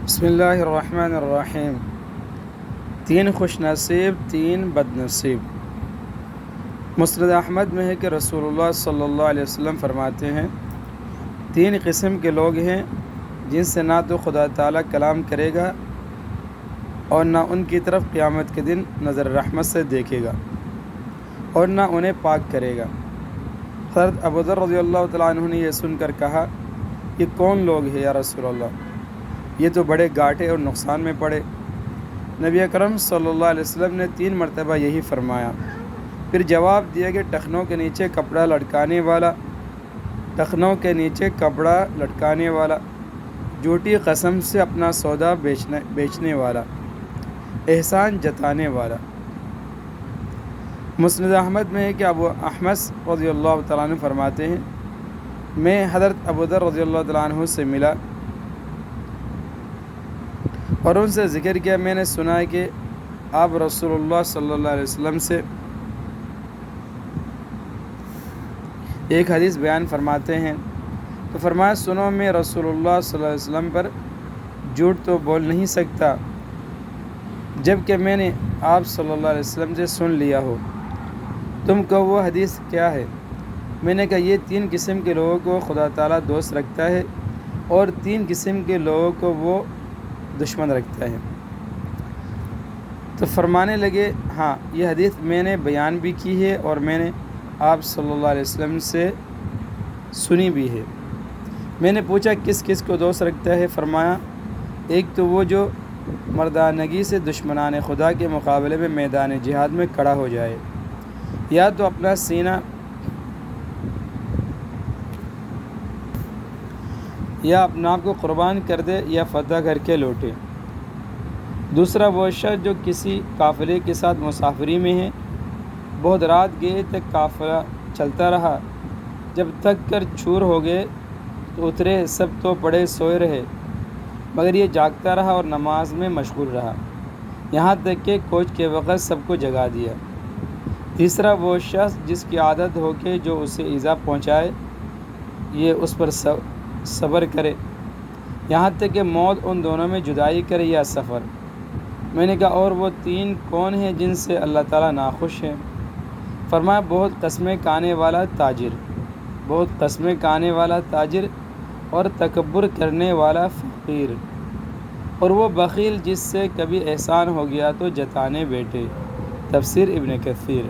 بسم اللہ الرحمن الرحیم۔ 3 خوش نصیب 3 بد نصیب۔ مسند احمد میں ہے کہ رسول اللہ صلی اللہ علیہ وسلم فرماتے ہیں 3 قسم کے لوگ ہیں جن سے نہ تو خدا تعالیٰ کلام کرے گا اور نہ ان کی طرف قیامت کے دن نظر رحمت سے دیکھے گا اور نہ انہیں پاک کرے گا۔ حضرت ابوذر رضی اللہ تعالیٰ عنہ نے یہ سن کر کہا یہ کون لوگ ہیں یا رسول اللہ؟ یہ تو بڑے گھاٹے اور نقصان میں پڑے۔ نبی اکرم صلی اللہ علیہ وسلم نے 3 مرتبہ یہی فرمایا، پھر جواب دیا کہ ٹخنوں کے نیچے کپڑا لٹکانے والا، ٹخنوں کے نیچے کپڑا لٹکانے والا، جھوٹی قسم سے اپنا سودا بیچنے والا، احسان جتانے والا۔ مسند احمد میں ہے کہ ابو احمس رضی اللہ تعالیٰ عنہ فرماتے ہیں میں حضرت ابوذر رضی اللہ تعالیٰ عنہ سے ملا اور ان سے ذکر کیا، میں نے سنا ہے کہ آپ رسول اللہ صلی اللہ علیہ وسلم سے ایک حدیث بیان فرماتے ہیں، تو فرمایا سنو میں رسول اللہ صلی اللہ علیہ وسلم پر جھوٹ تو بول نہیں سکتا جب کہ میں نے آپ صلی اللہ علیہ وسلم سے سن لیا ہو۔ تم کو وہ حدیث کیا ہے؟ میں نے کہا یہ 3 قسم کے لوگوں کو خدا تعالیٰ دوست رکھتا ہے اور 3 قسم کے لوگوں کو وہ دشمن رکھتا ہے۔ تو فرمانے لگے ہاں یہ حدیث میں نے بیان بھی کی ہے اور میں نے آپ صلی اللہ علیہ وسلم سے سنی بھی ہے۔ میں نے پوچھا کس کس کو دوست رکھتا ہے؟ فرمایا ایک تو وہ جو مردانگی سے دشمنان خدا کے مقابلے میں میدان جہاد میں کھڑا ہو جائے، یا تو اپنا سینہ یا اپنا آپ کو قربان کر دے یا فتح کر کے لوٹے۔ دوسرا وہ شخص جو کسی قافلے کے ساتھ مسافری میں ہے، بہت رات گئے تک قافلہ چلتا رہا، جب تک کر چور ہو گئے تو اترے، سب تو پڑے سوئے رہے مگر یہ جاگتا رہا اور نماز میں مشغول رہا، یہاں تک کہ کوچ کے وقت سب کو جگا دیا۔ تیسرا وہ شخص جس کی عادت ہو کہ جو اسے ایذا پہنچائے یہ اس پر صبر کرے، یہاں تک کہ موت ان دونوں میں جدائی کرے یا سفر۔ میں نے کہا اور وہ 3 کون ہیں جن سے اللہ تعالیٰ ناخوش ہے؟ فرمایا بہت قسمیں کھانے والا تاجر، بہت قسمیں کھانے والا تاجر اور تکبر کرنے والا فقیر، اور وہ بخیل جس سے کبھی احسان ہو گیا تو جتانے بیٹھے۔ تفسیر ابن کثیر۔